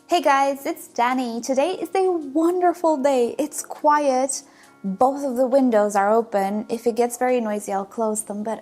Hey guys, it's Danny. Today is a wonderful day. It's quiet. Both of the windows are open. If it gets very noisy, I'll close them, but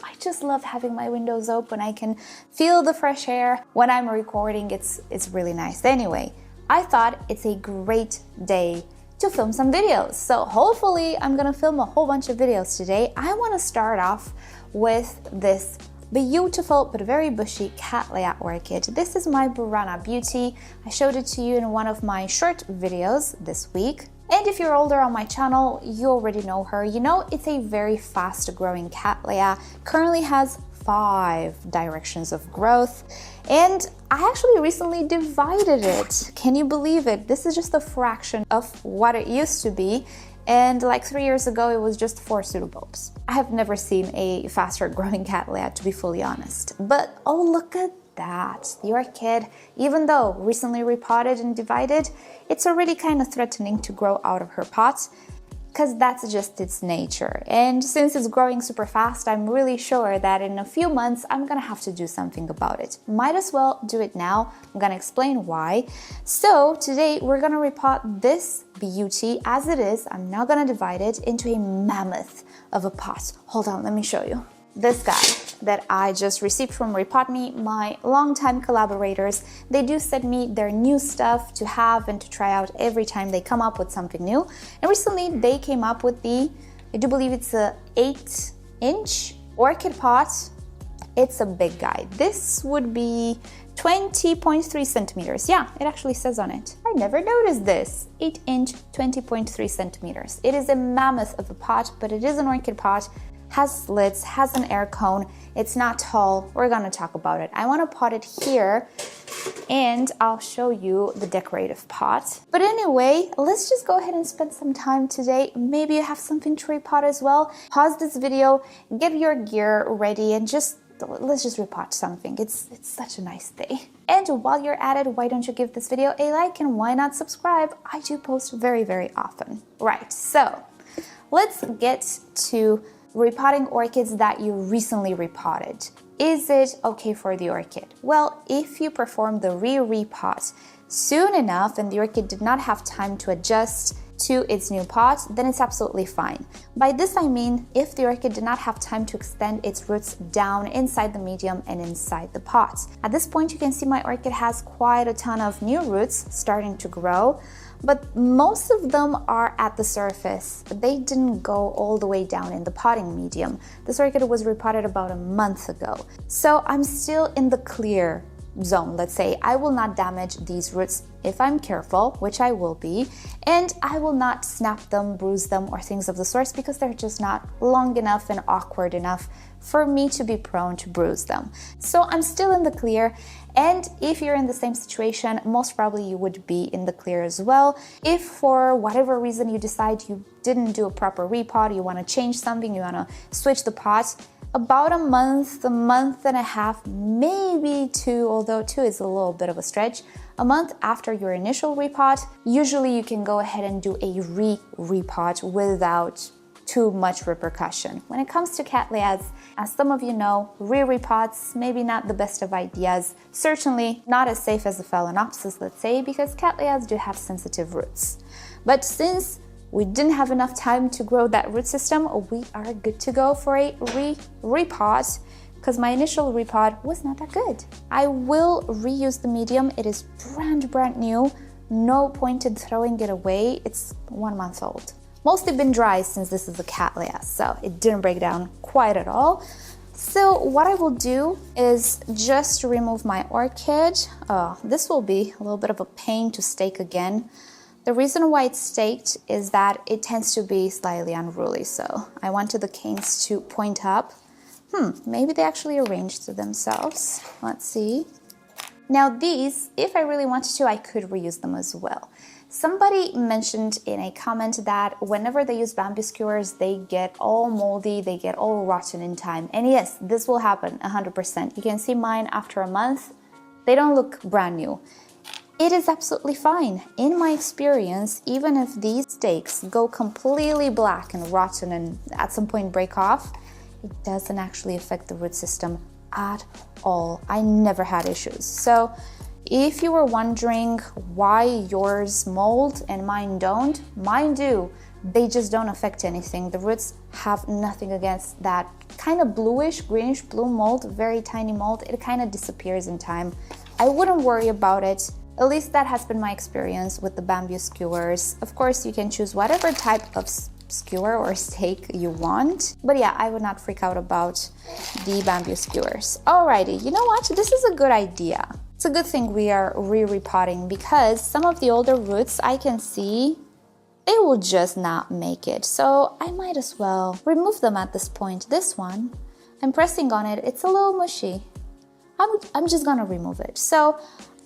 I just love having my windows open. I can feel the fresh air. When I'm recording, it's really nice. Anyway, I thought it's a great day to film some videos. So hopefully I'm gonna film a whole bunch of videos today. I wanna start off with this beautiful but very bushy Cattleya orchid. This is my Burana Beauty. I showed it to you in one of my short videos this week. And if you're older on my channel, you already know her. You know it's a very fast growing Cattleya. Currently has 5 directions of growth. And I actually recently divided it. Can you believe it? This is just a fraction of what it used to be. And like 3 years ago, it was just 4 pseudobulbs. I have never seen a faster growing Cattleya, to be fully honest. But oh, look at that. The orchid, even though recently repotted and divided, it's already kind of threatening to grow out of her pot, because that's just its nature. And since it's growing super fast, I'm really sure that in a few months, I'm gonna have to do something about it. Might as well do it now. I'm gonna explain why. So today we're gonna repot this beauty as it is. I'm not gonna divide it into a mammoth of a pot. Hold on, let me show you. This guy that I just received from Repot Me, my longtime collaborators, they do send me their new stuff to have and to try out every time they come up with something new. And recently they came up with I do believe it's a 8-inch orchid pot. It's a big guy. This would be 20.3 centimeters. Yeah, it actually says on it. I never noticed this. 8-inch, 20.3 centimeters. It is a mammoth of a pot, but it is an orchid pot. Has slits, has an air cone. It's not tall. We're gonna talk about it. I wanna pot it here and I'll show you the decorative pot. But anyway, let's just go ahead and spend some time today. Maybe you have something to repot as well. Pause this video, get your gear ready and let's just repot something. It's such a nice day. And while you're at it, why don't you give this video a like and why not subscribe? I do post very, very often. Right, so let's get to repotting orchids that you recently repotted. Is it okay for the orchid? Well, if you perform the repot soon enough and the orchid did not have time to adjust to its new pot, then it's absolutely fine. By this I mean if the orchid did not have time to extend its roots down inside the medium and inside the pot. At this point you can see my orchid has quite a ton of new roots starting to grow, but most of them are at the surface. They didn't go all the way down in the potting medium. This orchid was repotted about a month ago. So I'm still in the clear zone, let's say. I will not damage these roots if I'm careful, which I will be, and I will not snap them, bruise them, or things of the sort because they're just not long enough and awkward enough for me to be prone to bruise them. So I'm still in the clear, and if you're in the same situation, most probably you would be in the clear as well. If for whatever reason you decide you didn't do a proper repot, you want to change something, you want to switch the pot, about a month and a half, maybe 2, although 2 is a little bit of a stretch, a month after your initial repot, usually you can go ahead and do a repot without too much repercussion. When it comes to Cattleyas, as some of you know, repots maybe not the best of ideas, certainly not as safe as a Phalaenopsis, let's say, because Cattleyas do have sensitive roots. But since we didn't have enough time to grow that root system, we are good to go for a repot, because my initial repot was not that good. I will reuse the medium. It is brand new. No point in throwing it away. It's 1 month old. Mostly been dry since this is a Cattleya, so it didn't break down quite at all. So what I will do is just remove my orchid. This will be a little bit of a pain to stake again. The reason why it's staked is that it tends to be slightly unruly, so I wanted the canes to point up. Maybe they actually arranged themselves. Let's see. Now these, if I really wanted to, I could reuse them as well. Somebody mentioned in a comment that whenever they use bamboo skewers, they get all moldy, they get all rotten in time. And yes, this will happen 100%. You can see mine after a month. They don't look brand new. It is absolutely fine. In my experience, even if these stakes go completely black and rotten and at some point break off, it doesn't actually affect the root system at all. I never had issues. So If you were wondering why yours mold and mine don't, mine do. They just don't affect anything. The roots have nothing against that kind of bluish, greenish blue mold, very tiny mold. It kind of disappears in time. I wouldn't worry about it. At least that has been my experience with the bamboo skewers. Of course, you can choose whatever type of skewer or stake you want. But yeah, I would not freak out about the bamboo skewers. Alrighty, you know what? This is a good idea. It's a good thing we are repotting because some of the older roots I can see they will just not make it. So I might as well remove them at this point. This one, I'm pressing on it, it's a little mushy. I'm just gonna remove it. So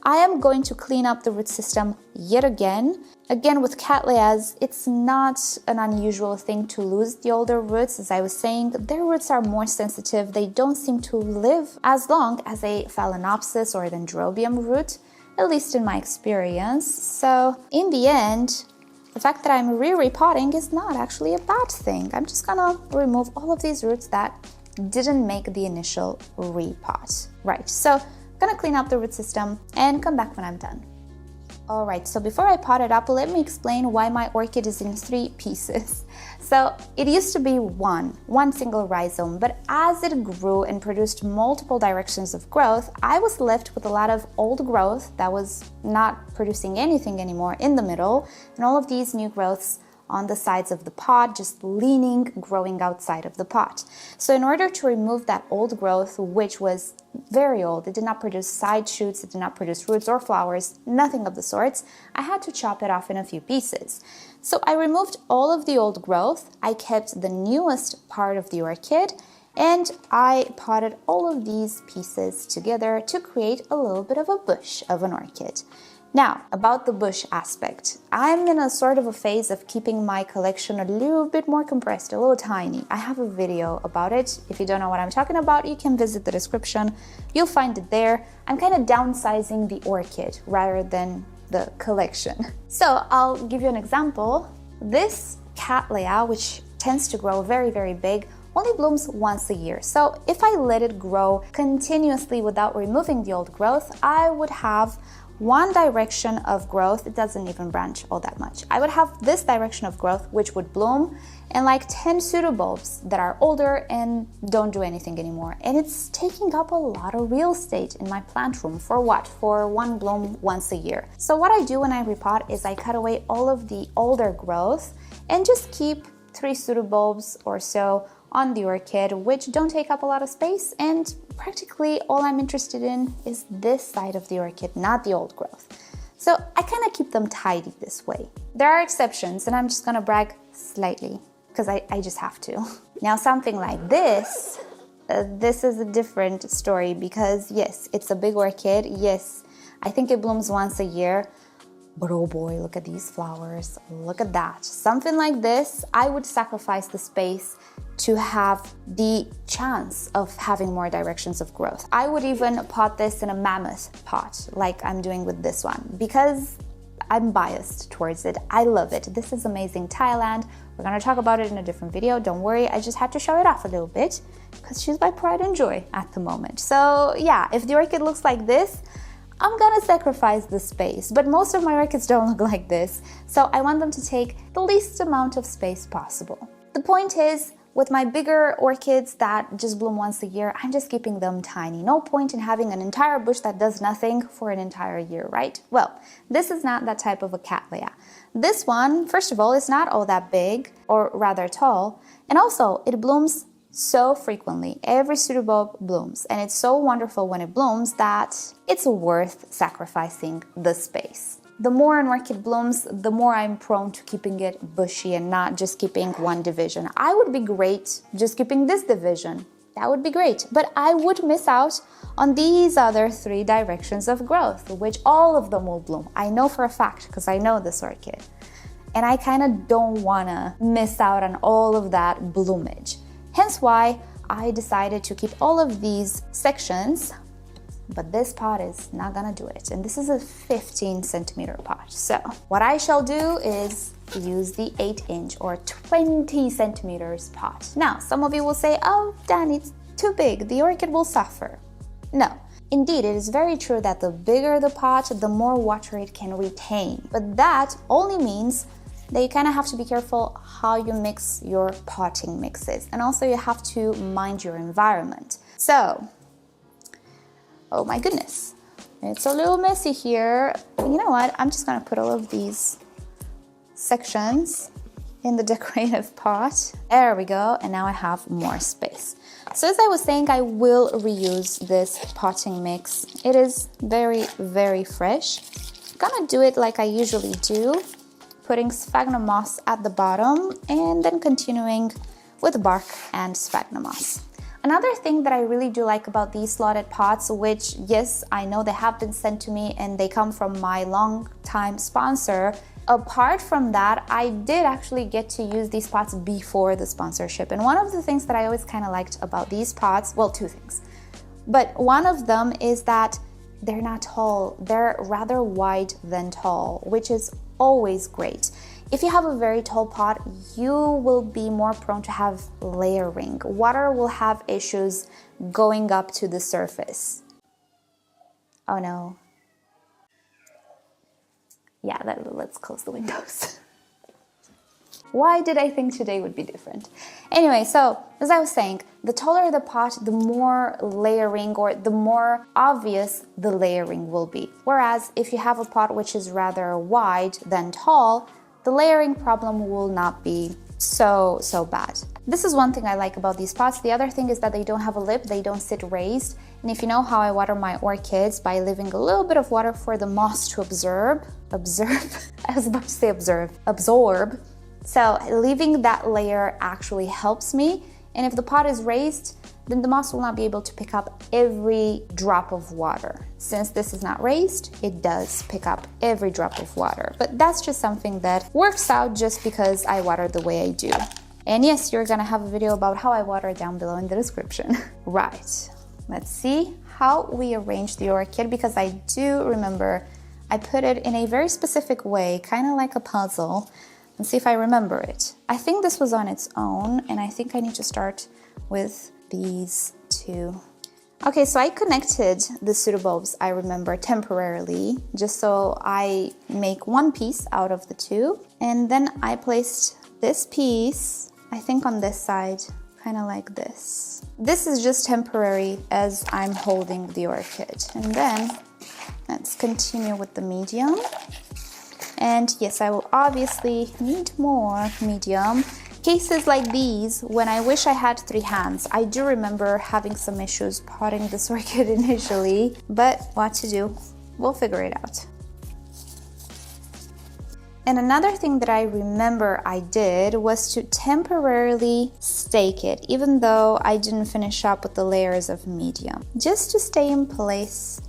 I am going to clean up the root system yet again. Again, with Cattleyas, it's not an unusual thing to lose the older roots. As I was saying, their roots are more sensitive. They don't seem to live as long as a Phalaenopsis or a Dendrobium root, at least in my experience. So in the end, the fact that I'm repotting is not actually a bad thing. I'm just gonna remove all of these roots that didn't make the initial repot. Right, so I'm gonna clean up the root system and come back when I'm done. Alright, so before I pot it up, let me explain why my orchid is in 3 pieces. So it used to be one single rhizome, but as it grew and produced multiple directions of growth, I was left with a lot of old growth that was not producing anything anymore in the middle, and all of these new growths on the sides of the pot, just leaning, growing outside of the pot. So in order to remove that old growth, which was very old, it did not produce side shoots, it did not produce roots or flowers, nothing of the sorts, I had to chop it off in a few pieces. So I removed all of the old growth, I kept the newest part of the orchid, and I potted all of these pieces together to create a little bit of a bush of an orchid. Now, about the bush aspect, I'm in a sort of a phase of keeping my collection a little bit more compressed, a little tiny. I have a video about it. If you don't know what I'm talking about, you can visit the description. You'll find it there. I'm kind of downsizing the orchid rather than the collection. So I'll give you an example. This Cattleya, which tends to grow very, very big, only blooms once a year. So if I let it grow continuously without removing the old growth, I would have one direction of growth. It doesn't even branch all that much. I would have this direction of growth which would bloom, and like 10 pseudobulbs that are older and don't do anything anymore. And it's taking up a lot of real estate in my plant room. For what? For one bloom once a year. So what I do when I repot is I cut away all of the older growth and just keep 3 pseudobulbs or so on the orchid, which don't take up a lot of space, and practically all I'm interested in is this side of the orchid, not the old growth. So I kind of keep them tidy this way. There are exceptions, and I'm just gonna brag slightly because I just have to. Now something like this, this is a different story because yes, it's a big orchid. Yes, I think it blooms once a year. But oh boy, look at these flowers, look at that. Something like this, I would sacrifice the space to have the chance of having more directions of growth. I would even pot this in a mammoth pot, like I'm doing with this one, because I'm biased towards it. I love it. This is amazing Thailand. We're gonna talk about it in a different video. Don't worry, I just had to show it off a little bit because she's my pride and joy at the moment. So yeah, if the orchid looks like this, I'm gonna sacrifice the space, but most of my orchids don't look like this, so I want them to take the least amount of space possible. The point is, with my bigger orchids that just bloom once a year, I'm just keeping them tiny. No point in having an entire bush that does nothing for an entire year, right? Well, this is not that type of a Cattleya. This one, first of all, is not all that big, or rather tall, and also it blooms so frequently. Every pseudobulb blooms, and it's so wonderful when it blooms that it's worth sacrificing the space. The more an orchid blooms, the more I'm prone to keeping it bushy and not just keeping one division. I would be great just keeping this division. That would be great, but I would miss out on these other 3 directions of growth, which all of them will bloom. I know for a fact because I know this orchid, and I kind of don't want to miss out on all of that bloomage. Hence why I decided to keep all of these sections, but this pot is not gonna do it. And this is a 15 centimeter pot. So what I shall do is use the 8-inch or 20 centimeters pot. Now, some of you will say, oh, Dani, it's too big, the orchid will suffer. No, Indeed, it is very true that the bigger the pot, the more water it can retain. But that only means that you kind of have to be careful how you mix your potting mixes. And also you have to mind your environment. So, oh my goodness, it's a little messy here. You know what? I'm just gonna put all of these sections in the decorative pot. There we go, and now I have more space. So as I was saying, I will reuse this potting mix. It is very, very fresh. I'm gonna do it like I usually do, putting sphagnum moss at the bottom and then continuing with bark and sphagnum moss. Another thing that I really do like about these slotted pots, which yes, I know they have been sent to me and they come from my long-time sponsor. Apart from that, I did actually get to use these pots before the sponsorship. And one of the things that I always kind of liked about these pots, well, two things, but one of them is that they're not tall. They're rather wide than tall, which is always great. If you have a very tall pot, you will be more prone to have layering. Water will have issues going up to the surface. Oh no. Yeah, let's close the windows. Why did I think today would be different? Anyway, so as I was saying, the taller the pot, the more layering or the more obvious the layering will be. Whereas if you have a pot which is rather wide than tall, the layering problem will not be so bad. This is one thing I like about these pots. The other thing is that they don't have a lip, they don't sit raised. And if you know how I water my orchids, by leaving a little bit of water for the moss to absorb, I was about to say absorb. So leaving that layer actually helps me. And if the pot is raised, then the moss will not be able to pick up every drop of water. Since this is not raised, it does pick up every drop of water. But that's just something that works out just because I water the way I do. And yes, you're gonna have a video about how I water down below in the description. Right, let's see how we arrange the orchid, because I do remember I put it in a very specific way, kind of like a puzzle. Let's see if I remember it. I think this was on its own, and I think I need to start with these two. Okay, so I connected the pseudobulbs, I remember, temporarily, just so I make one piece out of the two. And then I placed this piece, I think on this side, kind of like this. This is just temporary as I'm holding the orchid. And then let's continue with the medium. And yes, I will obviously need more medium. Cases like these, when I wish I had 3 hands, I do remember having some issues potting this orchid initially, but what to do? We'll figure it out. And another thing that I remember I did was to temporarily stake it, even though I didn't finish up with the layers of medium, just to stay in place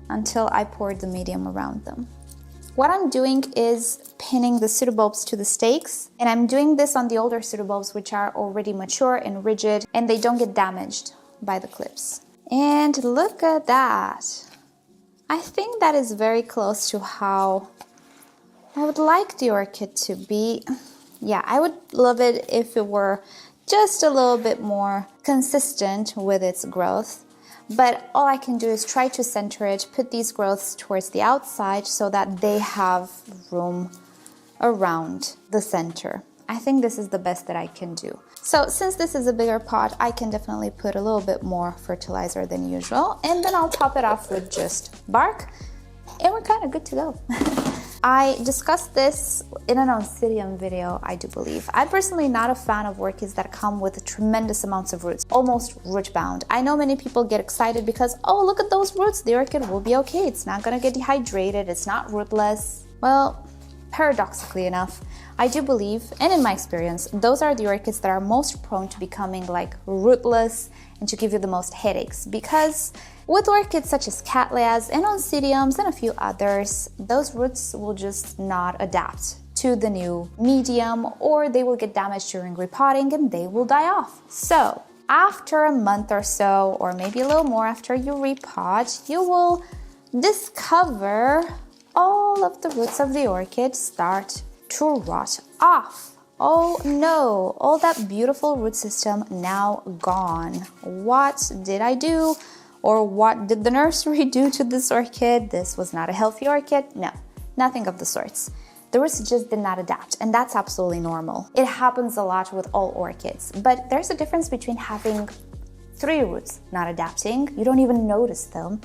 until I poured the medium around them. What I'm doing is pinning the pseudobulbs to the stakes, and I'm doing this on the older pseudobulbs which are already mature and rigid and they don't get damaged by the clips. And look at that. I think that is very close to how I would like the orchid to be. Yeah, I would love it if it were just a little bit more consistent with its growth. But all I can do is try to center it, put these growths towards the outside so that they have room around the center. I think this is the best that I can do. So since this is a bigger pot, I can definitely put a little bit more fertilizer than usual, and then I'll top it off with just bark, and we're kind of good to go. I discussed this in an Oncidium video, I do believe. I'm personally not a fan of orchids that come with tremendous amounts of roots, almost root bound. I know many people get excited because, oh, look at those roots, the orchid will be okay. It's not gonna get dehydrated, it's not rootless. Well, paradoxically enough, I do believe, and in my experience, those are the orchids that are most prone to becoming like rootless and to give you the most headaches, because with orchids such as Cattleyas and Oncidiums and a few others, those roots will just not adapt to the new medium, or they will get damaged during repotting and they will die off. So after a month or so, or maybe a little more after you repot, you will discover all of the roots of the orchid start to rot off. Oh no, all that beautiful root system now gone. What did I do? Or what did the nursery do to this orchid? This was not a healthy orchid. No, nothing of the sorts. The roots just did not adapt, and that's absolutely normal. It happens a lot with all orchids, but there's a difference between having 3 roots not adapting, you don't even notice them,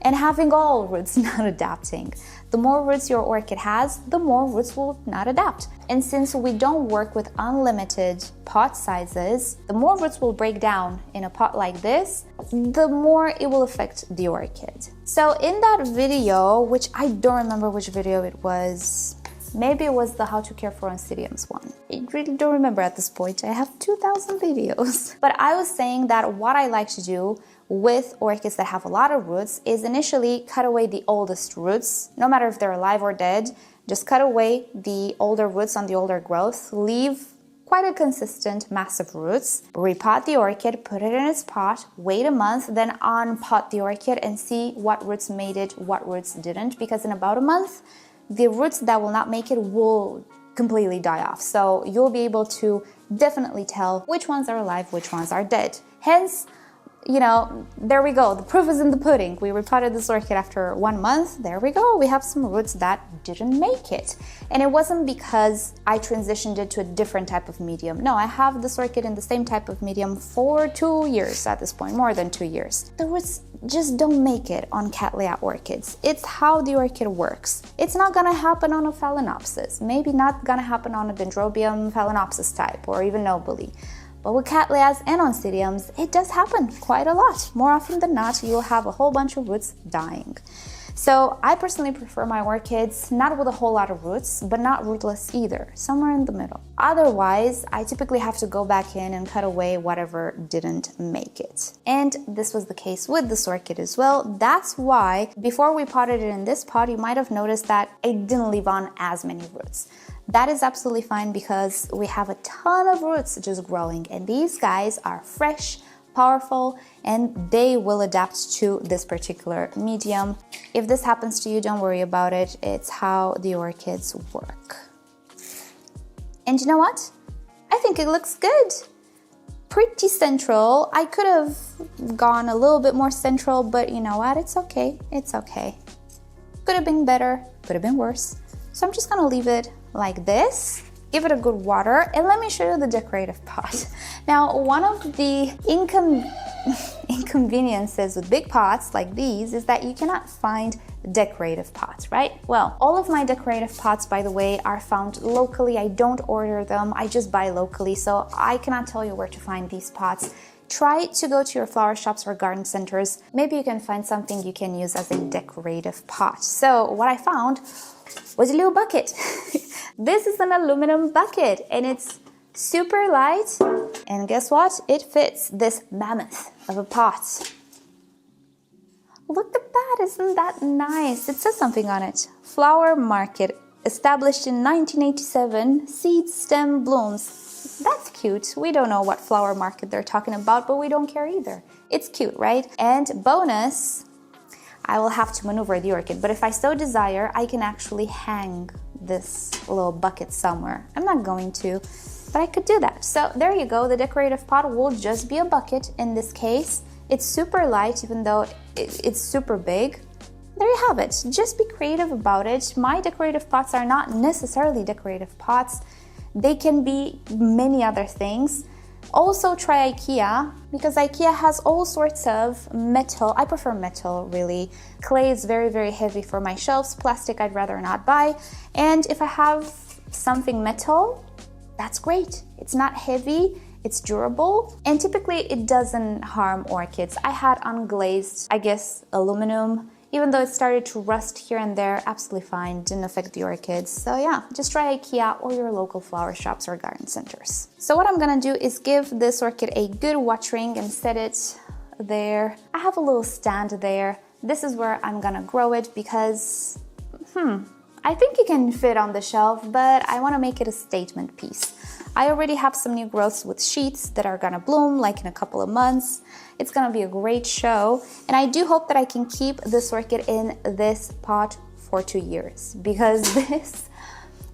and having all roots not adapting. The more roots your orchid has, the more roots will not adapt. And since we don't work with unlimited pot sizes, the more roots will break down in a pot like this, the more it will affect the orchid. So in that video, which I don't remember which video it was, maybe it was the how to care for oncidiums one. I really don't remember at this point. I have 2,000 videos. But I was saying that what I like to do with orchids that have a lot of roots is initially cut away the oldest roots, no matter if they're alive or dead. Just cut away the older roots on the older growth, leave quite a consistent mass of roots, repot the orchid, put it in its pot, wait a month, then unpot the orchid and see what roots made it, what roots didn't, because in about a month, the roots that will not make it will completely die off. So you'll be able to definitely tell which ones are alive, which ones are dead. Hence, you know, there we go. The proof is in the pudding. We repotted this orchid after 1 month. There we go. We have some roots that didn't make it. And it wasn't because I transitioned it to a different type of medium. No, I have this orchid in the same type of medium for 2 years at this point, more than 2 years. The roots just don't make it on Cattleya orchids. It's how the orchid works. It's not gonna happen on a Phalaenopsis. Maybe not gonna happen on a Dendrobium Phalaenopsis type or even Nobile. But with Cattleyas and oncidiums, it does happen quite a lot. More often than not, you'll have a whole bunch of roots dying. So I personally prefer my orchids not with a whole lot of roots, but not rootless either, somewhere in the middle. Otherwise, I typically have to go back in and cut away whatever didn't make it. And this was the case with this orchid as well. That's why before we potted it in this pot, you might have noticed that it didn't leave on as many roots. That is absolutely fine because we have a ton of roots just growing, and these guys are fresh, powerful, and they will adapt to this particular medium. If this happens to you, don't worry about it. It's how the orchids work. And you know what? I think it looks good. Pretty central. I could have gone a little bit more central, but you know what? It's okay. It's okay. Could have been better, could have been worse. So I'm just gonna leave it like this, give it a good water, and let me show you the decorative pot. Now, one of the inconveniences with big pots like these is that you cannot find decorative pots, right? Well, all of my decorative pots, by the way, are found locally. I don't order them, I just buy locally, so I cannot tell you where to find these pots. Try to go to your flower shops or garden centers. Maybe you can find something you can use as a decorative pot. So what I found was a little bucket. This is an aluminum bucket and it's super light, and guess what? It fits this mammoth of a pot. Look at that, isn't that nice? It says something on it. Flower market, established in 1987, seed stem blooms. That's cute. We don't know what flower market they're talking about, but we don't care either. It's cute, right? And bonus, I will have to maneuver the orchid, but if I so desire, I can actually hang this little bucket somewhere. I'm not going to, but I could do that. So there you go, the decorative pot will just be a bucket in this case. It's super light, even though it's super big. There you have it. Just be creative about it. My decorative pots are not necessarily decorative pots. They can be many other things. Also try IKEA, because IKEA has all sorts of metal. I prefer metal, really. Clay is very, very heavy for my shelves. Plastic I'd rather not buy. And if I have something metal, that's great. It's not heavy, it's durable, and typically it doesn't harm orchids. I had unglazed, I guess, aluminum. Even though it started to rust here and there, absolutely fine, didn't affect the orchids. So yeah, just try IKEA or your local flower shops or garden centers. So what I'm gonna do is give this orchid a good watering and set it there. I have a little stand there. This is where I'm gonna grow it because, I think it can fit on the shelf, but I wanna make it a statement piece. I already have some new growths with sheets that are gonna bloom like in a couple of months. It's gonna be a great show, and I do hope that I can keep this orchid in this pot for 2 years, because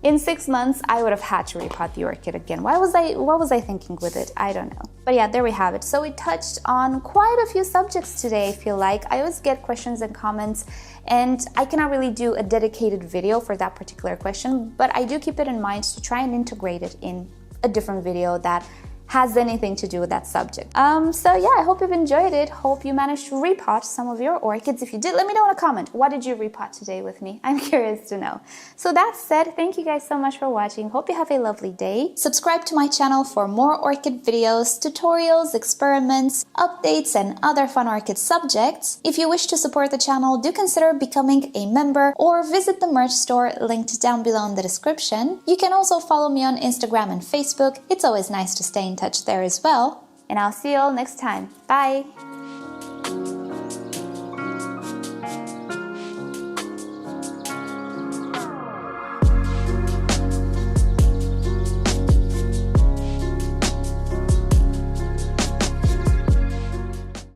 In 6 months, I would have had to repot the orchid again. What was I thinking with it? I don't know. But yeah, there we have it. So we touched on quite a few subjects today, I feel like. I always get questions and comments, and I cannot really do a dedicated video for that particular question, but I do keep it in mind to try and integrate it in a different video that has anything to do with that subject. So yeah, I hope you've enjoyed it. Hope you managed to repot some of your orchids. If you did, let me know in a comment. What did you repot today with me? I'm curious to know. So that said, thank you guys so much for watching. Hope you have a lovely day. Subscribe to my channel for more orchid videos, tutorials, experiments, updates, and other fun orchid subjects. If you wish to support the channel, do consider becoming a member or visit the merch store linked down below in the description. You can also follow me on Instagram and Facebook. It's always nice to stay in touch there as well. And I'll see you all next time. Bye!